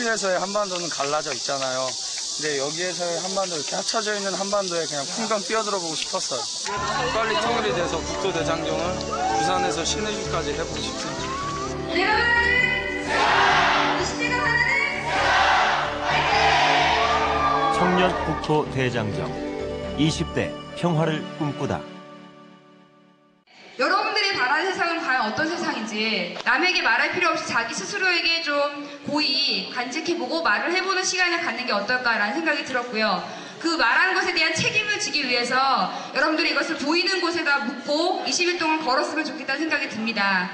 현실에서의 한반도는 갈라져 있잖아요. 근데 여기에서의 한반도, 이렇게 합쳐져 있는 한반도에 그냥 풍덩 뛰어들어보고 싶었어요. 빨리 통일이 돼서 국토대장정을 부산에서 신의주까지 해보고 싶습니다. 청년 국토대장정, 20대 평화를 꿈꾸다. 여러분들이 바라는 세상은 과연 어떤 세상인지 남에게 말할 필요 없이 자기 스스로에게 좀 고이 간직해보고 말을 해보는 시간을 갖는 게 어떨까라는 생각이 들었고요. 그 말하는 것에 대한 책임을 지기 위해서 여러분들이 이것을 보이는 곳에다 묻고 20일 동안 걸었으면 좋겠다는 생각이 듭니다.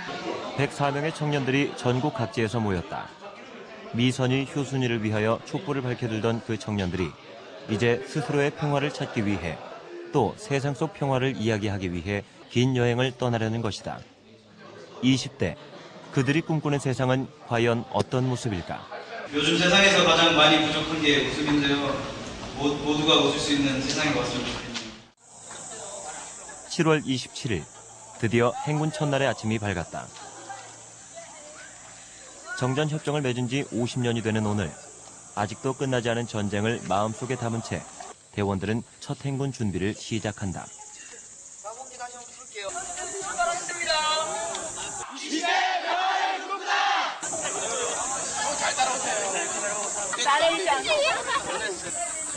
104명의 청년들이 전국 각지에서 모였다. 미선이 효순이를 위하여 촛불을 밝혀들던 그 청년들이 이제 스스로의 평화를 찾기 위해 또 세상 속 평화를 이야기하기 위해 긴 여행을 떠나려는 것이다. 20대, 그들이 꿈꾸는 세상은 과연 어떤 모습일까? 요즘 세상에서 가장 많이 부족한 게 모습인데요. 모두가 웃을 수 있는 세상이 왔으면 좋겠네요. 7월 27일, 드디어 행군 첫날의 아침이 밝았다. 정전협정을 맺은 지 50년이 되는 오늘, 아직도 끝나지 않은 전쟁을 마음속에 담은 채 대원들은 첫 행군 준비를 시작한다.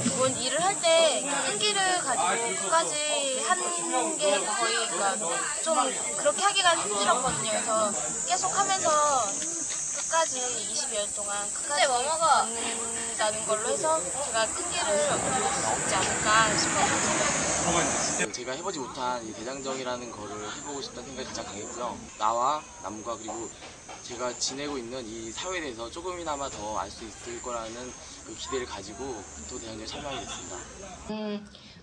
이번 일을 할 때 끈기를 가지고 끝까지 하는 게 거의 좀 그렇게 하기가 힘들었거든요. 그래서 계속 하면서 끝까지 20여일 동안 끝까지 먹는다는 걸로 해서 제가 끈기를 얻을 수 있지 않을까 싶어요. 제가 해보지 못한 이 대장정이라는 거를 해보고 싶다는 생각이 가장 강했고요. 나와 남과 그리고 제가 지내고 있는 이 사회에 대해서 조금이나마 더 알 수 있을 거라는 그 기대를 가지고 또 대장정에 참여하게 됐습니다.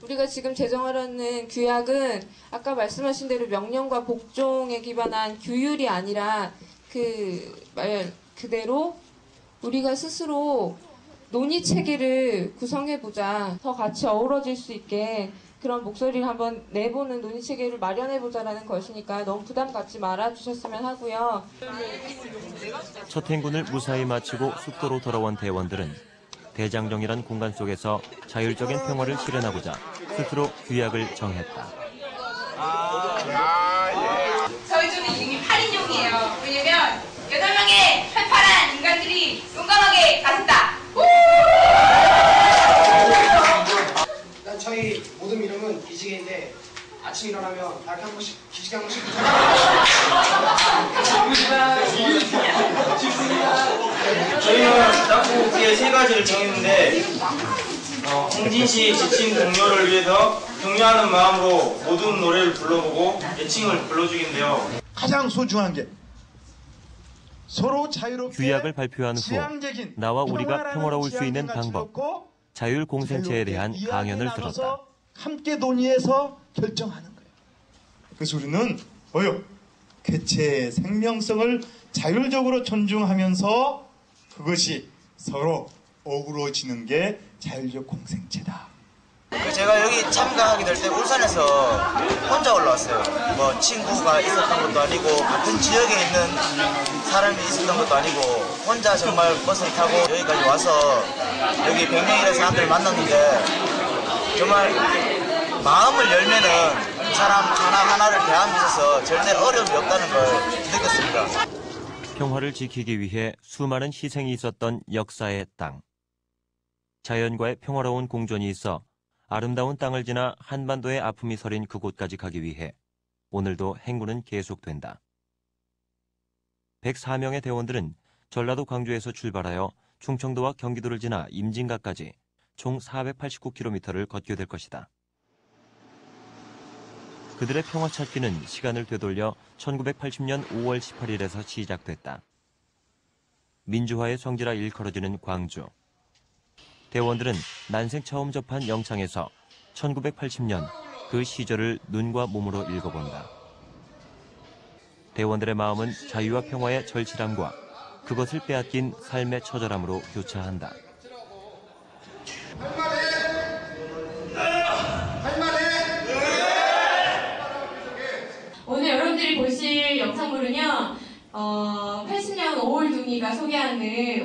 우리가 지금 제정하려는 규약은 아까 말씀하신 대로 명령과 복종에 기반한 규율이 아니라 그 말 그대로 우리가 스스로 논의 체계를 구성해보자. 더 같이 어우러질 수 있게 그런 목소리를 한번 내보는 논의 체계를 마련해보자라는 것이니까 너무 부담 갖지 말아주셨으면 하고요. 첫 행군을 무사히 마치고 숙소로 돌아온 대원들은 대장정이란 공간 속에서 자율적인 평화를 실현하고자 스스로 규약을 정했다. 저희 중에 이름이 8인용이에요. 왜냐면 8명의 활발한 인간들이 용감하게 나선다. 저희 모든 이름은 기지개인데 아침 일어나면 다 한 번씩 기지개 한 번씩 저희는 딱 뒤에 세 가지를 정했는데 홍진시 지친 동료를 위해서 격려하는 마음으로 모든 노래를 불러보고 애칭을 불러주긴데요. 가장 소중한 게 서로 자유롭게 규약을 발표한 후 나와 우리가 평화로울 수 있는 방법, 자율 공생체에 대한 강연을 들었다. 함께 논의해서 결정하는 거예요. 그래서 우리는 개체의 생명성을 자율적으로 존중하면서 그것이 서로 어우러지는 게 자율적 공생체다. 제가 여기 참가하게 될 때 울산에서 혼자 올라왔어요. 뭐 친구가 있었던 것도 아니고 같은 지역에 있는 사람이 있었던 것도 아니고 혼자 정말 버스를 타고 여기까지 와서 여기 100명이라는 사람들을 만났는데 정말 마음을 열면은 그 사람 하나하나를 대하는 데 있어서 절대 어려움이 없다는 걸 느꼈습니다. 평화를 지키기 위해 수많은 희생이 있었던 역사의 땅. 자연과의 평화로운 공존이 있어 아름다운 땅을 지나 한반도의 아픔이 서린 그곳까지 가기 위해 오늘도 행군은 계속된다. 104명의 대원들은 전라도 광주에서 출발하여 충청도와 경기도를 지나 임진각까지 총 489km를 걷게 될 것이다. 그들의 평화 찾기는 시간을 되돌려 1980년 5월 18일에서 시작됐다. 민주화의 성지라 일컬어지는 광주. 대원들은 난생 처음 접한 영창에서 1980년 그 시절을 눈과 몸으로 읽어본다. 대원들의 마음은 자유와 평화의 절실함과 그것을 빼앗긴 삶의 처절함으로 교차한다. 오늘 여러분들이 보실 영상물은요, 80년 5월 둥이 이순이가 소개하는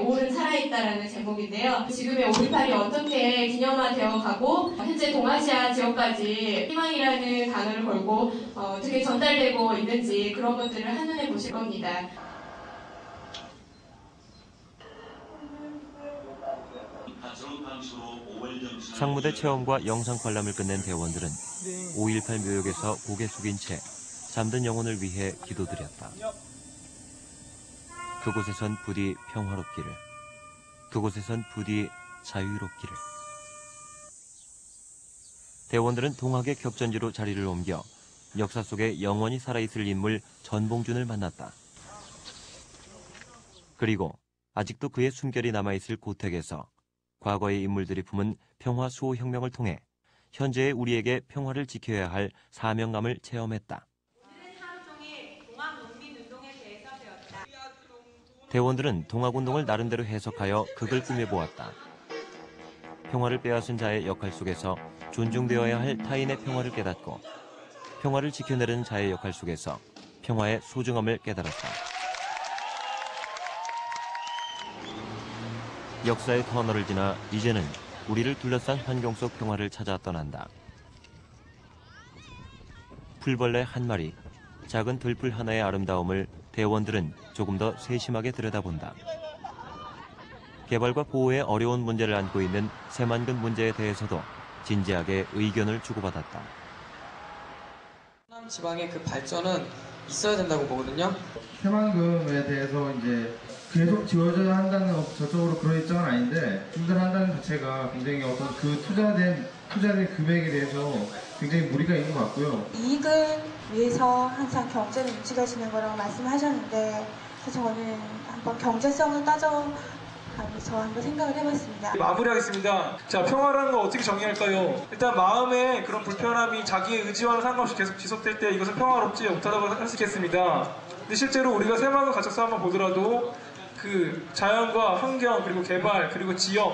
5는 살아있다라는 제목인데요. 지금의 5.18이 어떻게 기념화되어 가고 현재 동아시아 지역까지 희망이라는 단어를 걸고 어떻게 전달되고 있는지 그런 것들을 한눈에 보실 겁니다. 상무대 체험과 영상 관람을 끝낸 대원들은 5.18 묘역에서 고개 숙인 채 잠든 영혼을 위해 기도드렸다. 그곳에선 부디 평화롭기를, 그곳에선 부디 자유롭기를. 대원들은 동학의 격전지로 자리를 옮겨 역사 속에 영원히 살아있을 인물 전봉준을 만났다. 그리고 아직도 그의 숨결이 남아있을 고택에서 과거의 인물들이 품은 평화 수호 혁명을 통해 현재의 우리에게 평화를 지켜야 할 사명감을 체험했다. 대원들은 동학운동을 나름대로 해석하여 극을 꾸며보았다. 평화를 빼앗은 자의 역할 속에서 존중되어야 할 타인의 평화를 깨닫고 평화를 지켜내는 자의 역할 속에서 평화의 소중함을 깨달았다. 역사의 터널을 지나 이제는 우리를 둘러싼 환경 속 평화를 찾아 떠난다. 풀벌레 한 마리, 작은 들풀 하나의 아름다움을 대원들은 조금 더 세심하게 들여다본다. 개발과 보호의 어려운 문제를 안고 있는 새만금 문제에 대해서도 진지하게 의견을 주고받았다. 호남 지방의 그 발전은 있어야 된다고 보거든요. 새만금에 대해서 이제 계속 지워져야 한다는 저쪽으로 그런 입장은 아닌데 중단한다는 자체가 굉장히 어떤 그 투자된 금액에 대해서 굉장히 무리가 있는 것 같고요. 이익을 위해서 항상 경제는 움직여지는 거라고 말씀하셨는데 저는 한번 경제성을 따져가면서 한번 생각을 해봤습니다. 마무리하겠습니다. 자, 평화라는 걸 어떻게 정의할까요? 일단 마음에 그런 불편함이 자기의 의지와는 상관없이 계속 지속될 때 이것은 평화롭지 못하다고 할 수 있겠습니다. 근데 실제로 우리가 새만금 가축사 한번 보더라도 그 자연과 환경 그리고 개발 그리고 지역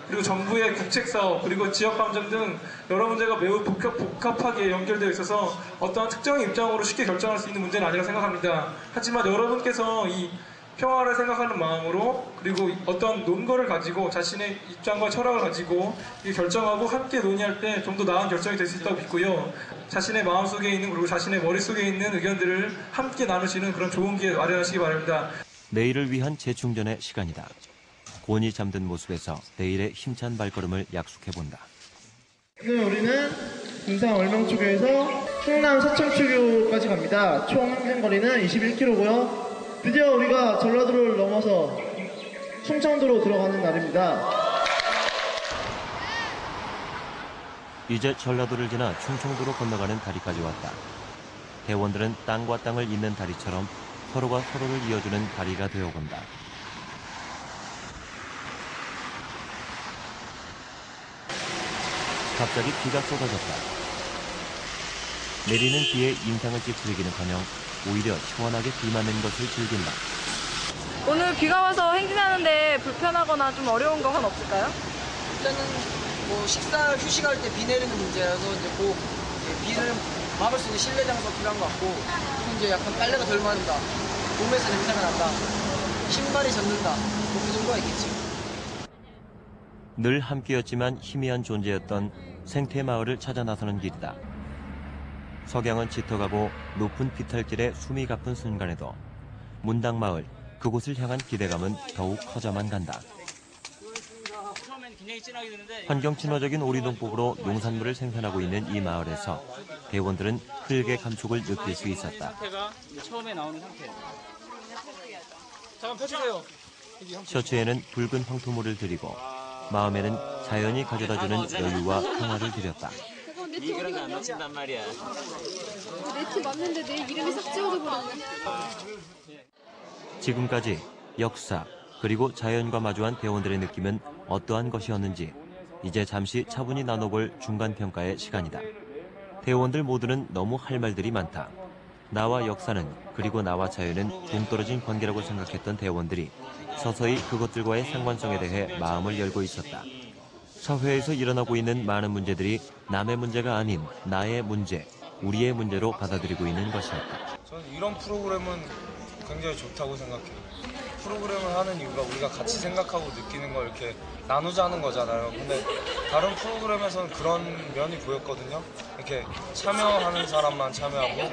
그리고 정부의 국책사업 그리고 지역감정 등 여러 문제가 매우 복합하게 연결되어 있어서 어떠한 특정의 입장으로 쉽게 결정할 수 있는 문제는 아니라고 생각합니다. 하지만 여러분께서 이 평화를 생각하는 마음으로 그리고 어떤 논거를 가지고 자신의 입장과 철학을 가지고 결정하고 함께 논의할 때 좀 더 나은 결정이 될 수 있다고 믿고요. 자신의 마음속에 있는 그리고 자신의 머릿속에 있는 의견들을 함께 나누시는 그런 좋은 기회 마련하시기 바랍니다. 내일을 위한 재충전의 시간이다. 곤히 잠든 모습에서 내일의 힘찬 발걸음을 약속해본다. 지금 우리는 군산 월명초교에서 충남 서창초교까지 갑니다. 총 행거리는 21km고요. 드디어 우리가 전라도를 넘어서 충청도로 들어가는 날입니다. 이제 전라도를 지나 충청도로 건너가는 다리까지 왔다. 대원들은 땅과 땅을 잇는 다리처럼 서로가 서로를 이어주는 다리가 되어본다. 갑자기 비가 쏟아졌다. 내리는 비에 인상을 찌푸리기는커녕 오히려 시원하게 비 맞는 것을 즐긴다. 오늘 비가 와서 행진하는데 불편하거나 좀 어려운 건 없을까요? 일단은 뭐 식사, 휴식할 때 비 내리는 문제라서 이제 그 비를 막을 수 있는 실내 장소가 필요한 것 같고 이제 약간 빨래가 덜 마른다, 몸에서 냄새가 난다, 신발이 젖는다, 뭐 그 정도가 있겠지. 늘 함께였지만 희미한 존재였던 생태마을을 찾아 나서는 길이다. 석양은 짙어가고 높은 비탈길에 숨이 가쁜 순간에도 문당마을 그곳을 향한 기대감은 더욱 커져만 간다. 환경 친화적인 오리동복으로 농산물을 생산하고 있는 이 마을에서 대원들은 흙의 감촉을 느낄 수 있었다. 처음에 나오는 상태. 잠깐 펴주세요. 셔츠에는 붉은 황토물을 들이고 마음에는 자연이 가져다주는 여유와 평화를 들였다. 이 그런 안 놓친단 말이야. 네트 맞는데 내 이름이 싹 지워져 버렸네. 지금까지 역사 그리고 자연과 마주한 대원들의 느낌은 어떠한 것이었는지 이제 잠시 차분히 나눠볼 중간평가의 시간이다. 대원들 모두는 너무 할 말들이 많다. 나와 역사는 그리고 나와 자연은 동떨어진 관계라고 생각했던 대원들이 서서히 그것들과의 상관성에 대해 마음을 열고 있었다. 사회에서 일어나고 있는 많은 문제들이 남의 문제가 아닌 나의 문제, 우리의 문제로 받아들이고 있는 것이었다. 저는 이런 프로그램은 굉장히 좋다고 생각해요. 프로그램을 하는 이유가 우리가 같이 생각하고 느끼는 걸 이렇게 나누자는 거잖아요. 근데 다른 프로그램에서는 그런 면이 보였거든요. 이렇게 참여하는 사람만 참여하고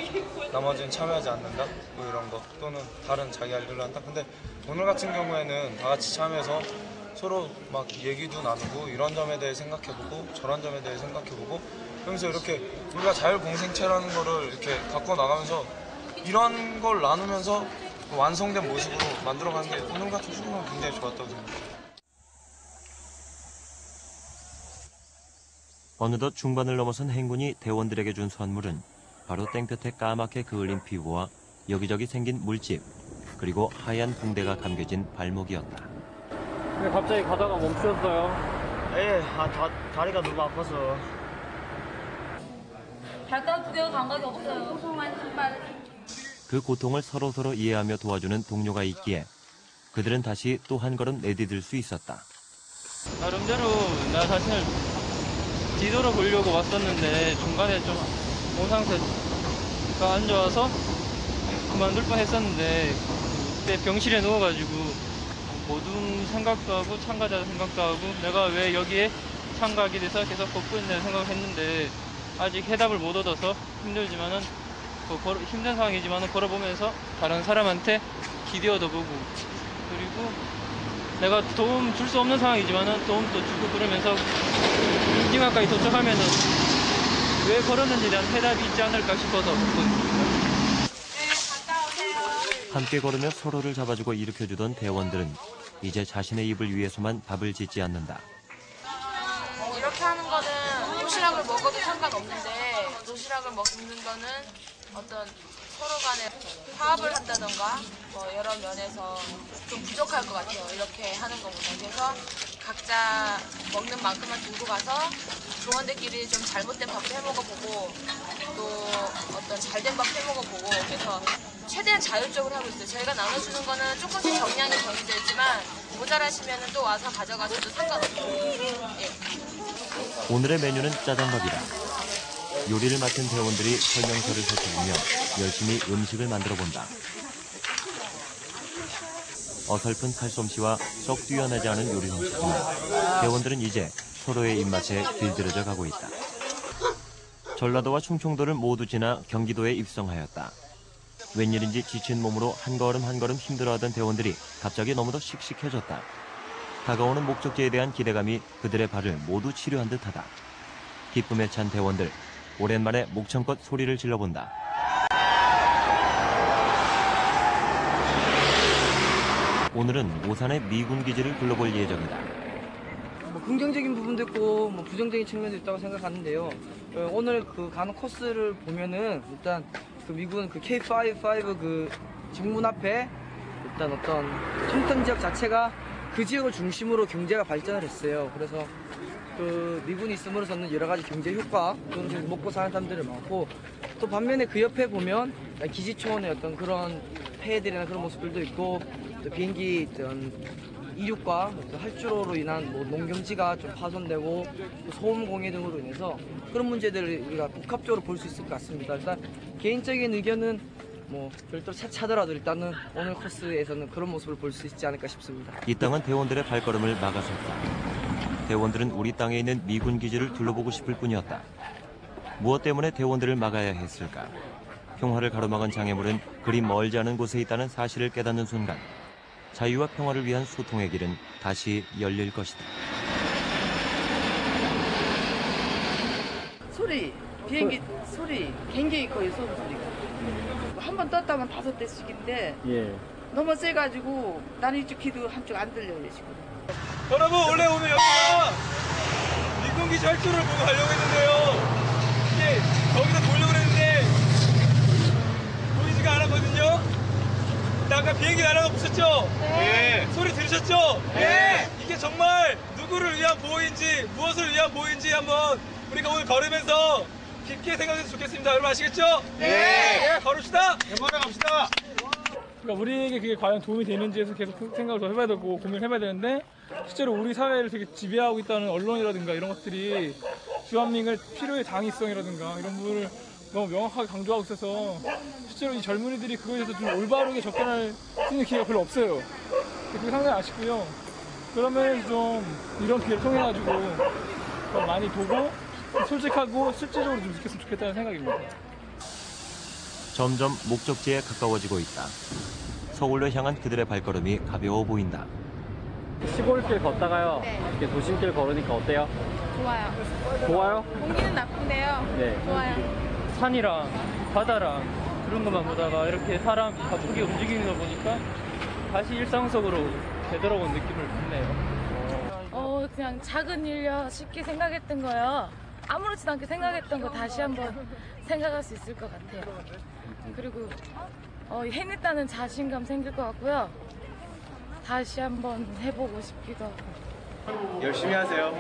나머지는 참여하지 않는다? 뭐 이런 거. 또는 다른 자기 할 일을 한다? 근데 오늘 같은 경우에는 다 같이 참여해서 서로 막 얘기도 나누고 이런 점에 대해 생각해보고 저런 점에 대해 생각해보고 그러면서 이렇게 우리가 자율공생체라는 거를 이렇게 갖고 나가면서 이런 걸 나누면서 완성된 모습으로 만들어가는 게 오늘 같은 프로그램은 굉장히 좋았다고 생각합니다. 어느덧 중반을 넘어선 행군이 대원들에게 준 선물은 바로 땡볕에 까맣게 그을린 피부와 여기저기 생긴 물집, 그리고 하얀 붕대가 감겨진 발목이었다. 근데 갑자기 가다가 멈추셨어요? 예, 다리가 너무 아파서. 발가락 두 개가 감각이 없어요. 소소한 신발. 그 고통을 서로서로 이해하며 도와주는 동료가 있기에 그들은 다시 또 한 걸음 내디딜 수 있었다. 나름대로 나 자신을 뒤돌아 보려고 왔었는데 중간에 좀 몸 상태가 안 좋아서 그만둘 뻔했었는데 그때 병실에 누워가지고 모든 생각도 하고 참가자 생각도 하고 내가 왜 여기에 참가하게 돼서 계속 걷고 있는 생각을 했는데 아직 해답을 못 얻어서 힘들지만은 힘든 상황이지만은 걸어보면서 다른 사람한테 기대어도 보고 그리고 내가 도움 줄 수 없는 상황이지만은 도움도 주고 그러면서 임진강까지 도착하면은 왜 걸었는지에 대한 해답이 있지 않을까 싶어서 걷고 있습니다. 함께 걸으며 서로를 잡아주고 일으켜주던 대원들은 이제 자신의 입을 위해서만 밥을 짓지 않는다. 이렇게 하는 거는 도시락을 먹어도 상관없는데 도시락을 먹는 거는 어떤 서로 간에 화합을 한다던가 뭐 여러 면에서 좀 부족할 것 같아요. 이렇게 하는 것보다. 그래서 각자 먹는 만큼만 들고 가서 조원들끼리 좀 잘못된 밥을 해먹어보고 또 어떤 잘된 밥 해먹어보고 그래서 최대한 자율적으로 하고 있어요. 저희가 나눠주는 거는 조금씩 정량이 정해져 있지만 모자라시면 또 와서 가져가셔도 상관없어요. 예. 오늘의 메뉴는 짜장밥이다. 요리를 맡은 대원들이 설명서를 살펴보며 열심히 음식을 만들어 본다. 어설픈 칼솜씨와 썩 뛰어나지 않은 요리 솜씨지만 대원들은 이제 서로의 입맛에 길들여져 가고 있다. 전라도와 충청도를 모두 지나 경기도에 입성하였다. 웬일인지 지친 몸으로 한 걸음 한 걸음 힘들어하던 대원들이 갑자기 너무도 씩씩해졌다. 다가오는 목적지에 대한 기대감이 그들의 발을 모두 치료한 듯하다. 기쁨에 찬 대원들, 오랜만에 목청껏 소리를 질러본다. 오늘은 오산의 미군 기지를 둘러볼 예정이다. 긍정적인 부분도 있고 부정적인 측면도 있다고 생각하는데요. 오늘 가는 코스를 보면은 일단 미군 K-55 정문 앞에 일단 어떤 청ton 지역 자체가 그 지역을 중심으로 경제가 발전을 했어요. 그래서 미군이 있음으로써는 여러 가지 경제 효과, 또는 먹고 사는 사람들이 많고, 또 반면에 그 옆에 보면 기지초원의 어떤 그런 폐해들이나 그런 모습들도 있고, 또 비행기 이륙과 활주로로 인한 농경지가 좀 파손되고, 소음 공해 등으로 인해서 그런 문제들을 우리가 복합적으로 볼 수 있을 것 같습니다. 일단 개인적인 의견은 별도로 차차더라도 일단은 오늘 코스에서는 그런 모습을 볼 수 있지 않을까 싶습니다. 이 땅은 대원들의 발걸음을 막아섰다. 대원들은 우리 땅에 있는 미군 기지를 둘러보고 싶을 뿐이었다. 무엇 때문에 대원들을 막아야 했을까? 평화를 가로막은 장애물은 그리 멀지 않은 곳에 있다는 사실을 깨닫는 순간 자유와 평화를 위한 소통의 길은 다시 열릴 것이다. 소리, 비행기 소리, 굉장히 커요, 소음 소리가. 한 번 떴다면 5대씩인데 너무 세가지고 나는 이쪽 귀도 한쪽 안 들려요, 지금. 여러분, 원래 오늘 여기가 미군기지 활주로를 보고 가려고 했는데요. 이게 거기다 보려고 했는데 보이지가 않았거든요. 근데 아까 비행기 날아가 보셨죠? 네. 소리 들으셨죠? 네. 이게 정말 누구를 위한 보호인지 무엇을 위한 보호인지 한번 우리가 오늘 걸으면서 깊게 생각해서 좋겠습니다. 여러분 아시겠죠? 네. 걸읍시다. 대만에 갑시다. 그러니까 우리에게 그게 과연 도움이 되는지에서 계속 생각을 더 해봐야 되고 고민을 해봐야 되는데 실제로 우리 사회를 되게 지배하고 있다는 언론이라든가 이런 것들이 주한민국의 필요의 당위성이라든가 이런 부분을 너무 명확하게 강조하고 있어서 실제로 이 젊은이들이 그거에 대해서 좀 올바르게 접근할 수 있는 기회가 별로 없어요. 그게 상당히 아쉽고요. 그러면 좀 이런 기회를 통해가지고 더 많이 보고 솔직하고 실질적으로 좀 느꼈으면 좋겠다는 생각입니다. 점점 목적지에 가까워지고 있다. 서울로 향한 그들의 발걸음이 가벼워 보인다. 시골길 걷다가요. 이렇게 도심길 걸으니까 어때요? 좋아요. 좋아요? 공기는 나쁜데요. 네. 좋아요. 산이랑 바다랑 그런 것만 보다가 이렇게 사람이 바쁘게 움직이는 거 보니까 다시 일상 속으로 되돌아온 느낌을 받네요. 그냥 작은 일이야 쉽게 생각했던 거요. 아무렇지도 않게 생각했던 거 다시 한번 생각할 수 있을 것 같아요. 그리고 해냈다는 자신감 생길 것 같고요. 다시 한번 해보고 싶기도 하고. 열심히 하세요.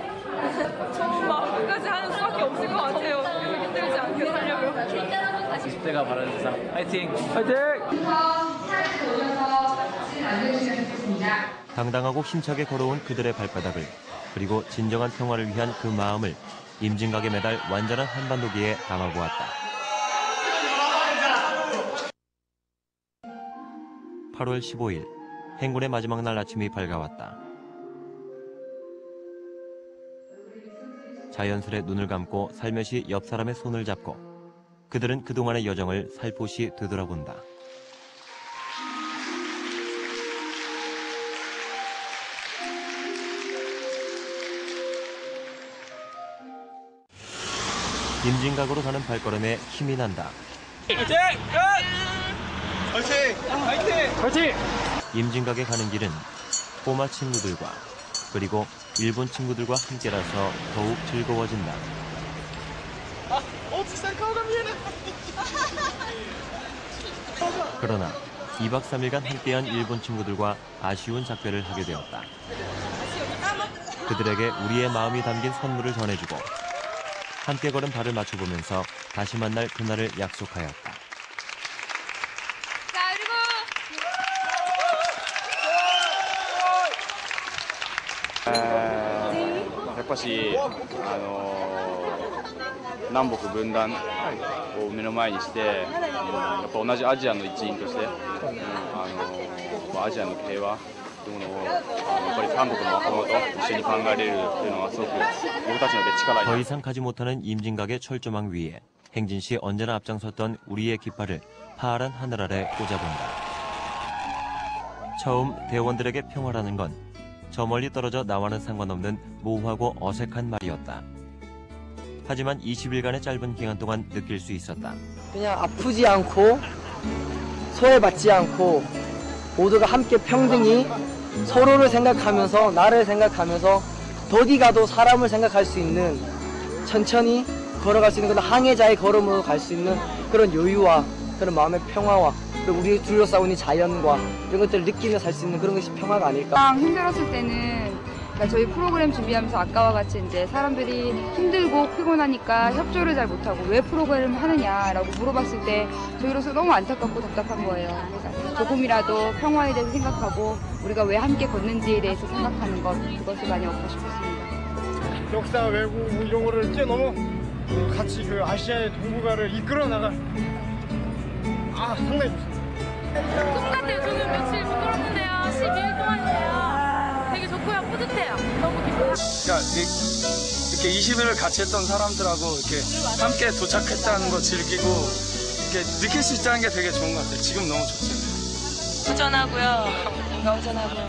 처음 마음까지 하는 수밖에 없을 것 같아요. 힘들지 않게 살려고. 20대가 바라는 세상 파이팅! 파이팅! 당당하고 힘차게 걸어온 그들의 발바닥을, 그리고 진정한 평화를 위한 그 마음을 임진각에 매달 완전한 한반도기에 담아보았다. 8월 15일, 행군의 마지막 날 아침이 밝아왔다. 자연스레 눈을 감고 살며시 옆 사람의 손을 잡고 그들은 그동안의 여정을 살포시 되돌아본다. 임진각으로 가는 발걸음에 힘이 난다. 파이팅! 파이팅! 파이팅! 파이팅! 임진각에 가는 길은 꼬마 친구들과 그리고 일본 친구들과 함께라서 더욱 즐거워진다. 그러나 2박 3일간 함께한 일본 친구들과 아쉬운 작별을 하게 되었다. 그들에게 우리의 마음이 담긴 선물을 전해주고 함께 걸은 발을 맞춰보면서 다시 만날 그날을 약속하였다. 자, 그리고 やっぱし、南北分断を目の前にして、やっぱ同じアジアの一員として、アジアの平和というものをやっぱり韓国の若者と一緒に考えれるというのはすごく僕たちの力に。 더 이상 가지 못하는 임진각의 철조망 위에 행진 시 언제나 앞장섰던 우리의 깃발을 파란 하늘 아래 꽂아본다. 처음 대원들에게 평화라는 건 저 멀리 떨어져 나와는 상관없는 모호하고 어색한 말이었다. 하지만 20일간의 짧은 기간 동안 느낄 수 있었다. 그냥 아프지 않고 소외받지 않고 모두가 함께 평등히 서로를 생각하면서 나를 생각하면서 어디 가도 사람을 생각할 수 있는 천천히 걸어갈 수 있는 그런 항해자의 걸음으로 갈 수 있는 그런 여유와 그런 마음의 평화와 그리고 우리 둘러싸고 있는 자연과 이런 것들을 느끼며 살 수 있는 그런 것이 평화가 아닐까. 가장 힘들었을 때는 그러니까 저희 프로그램 준비하면서 아까와 같이 이제 사람들이 힘들고 피곤하니까 협조를 잘 못하고 왜 프로그램을 하느냐라고 물어봤을 때 저희로서 너무 안타깝고 답답한 거예요. 그래서 조금이라도 평화에 대해서 생각하고 우리가 왜 함께 걷는지에 대해서 생각하는 것, 그것을 많이 얻고 싶었습니다. 역사, 외국 이런 거를 뛰어넘어 같이 그 아시아의 동북아를 이끌어 나갈 상당히 좋습니다. 똑같아요. 저는 며칠 부끄럽는데요. 12일 동안인데요. 되게 좋고요. 뿌듯해요. 너무 기뻐요. 그러니까 이렇게 20일을 같이 했던 사람들하고 이렇게 함께 도착했다는 거 즐기고 이렇게 느낄 수 있다는 게 되게 좋은 것 같아요. 지금 너무 좋습니다. 허전하고요. 뭔가 허전하고요.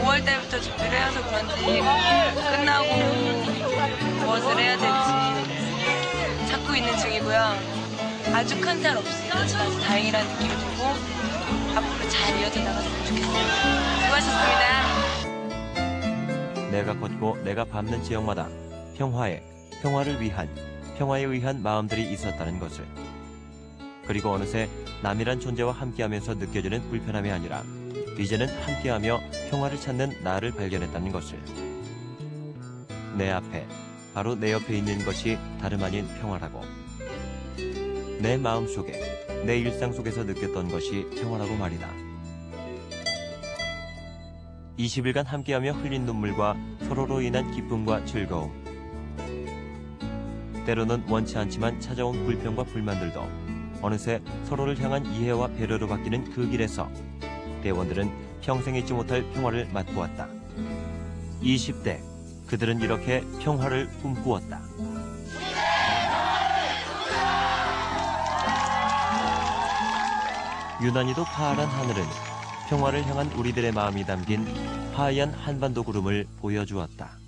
5월 달부터 준비를 해서 그런지 끝나고 무엇을 해야 될지 찾고 있는 중이고요. 아주 큰 살 없이 아주 다행이라는 느낌이 들고 앞으로 잘 이어져 나갔으면 좋겠어요. 수고하셨습니다. 내가 걷고 내가 밟는 지역마다 평화를 위한, 평화에 의한 마음들이 있었다는 것을. 그리고 어느새 남이란 존재와 함께하면서 느껴지는 불편함이 아니라 이제는 함께하며 평화를 찾는 나를 발견했다는 것을. 내 앞에, 바로 내 옆에 있는 것이 다름 아닌 평화라고. 내 마음속에, 내 일상 속에서 느꼈던 것이 평화라고 말이다. 20일간 함께하며 흘린 눈물과 서로로 인한 기쁨과 즐거움. 때로는 원치 않지만 찾아온 불평과 불만들도 어느새 서로를 향한 이해와 배려로 바뀌는 그 길에서 대원들은 평생 잊지 못할 평화를 맛보았다. 20대, 그들은 이렇게 평화를 꿈꾸었다. 유난히도 파란 하늘은 평화를 향한 우리들의 마음이 담긴 하얀 한반도 구름을 보여주었다.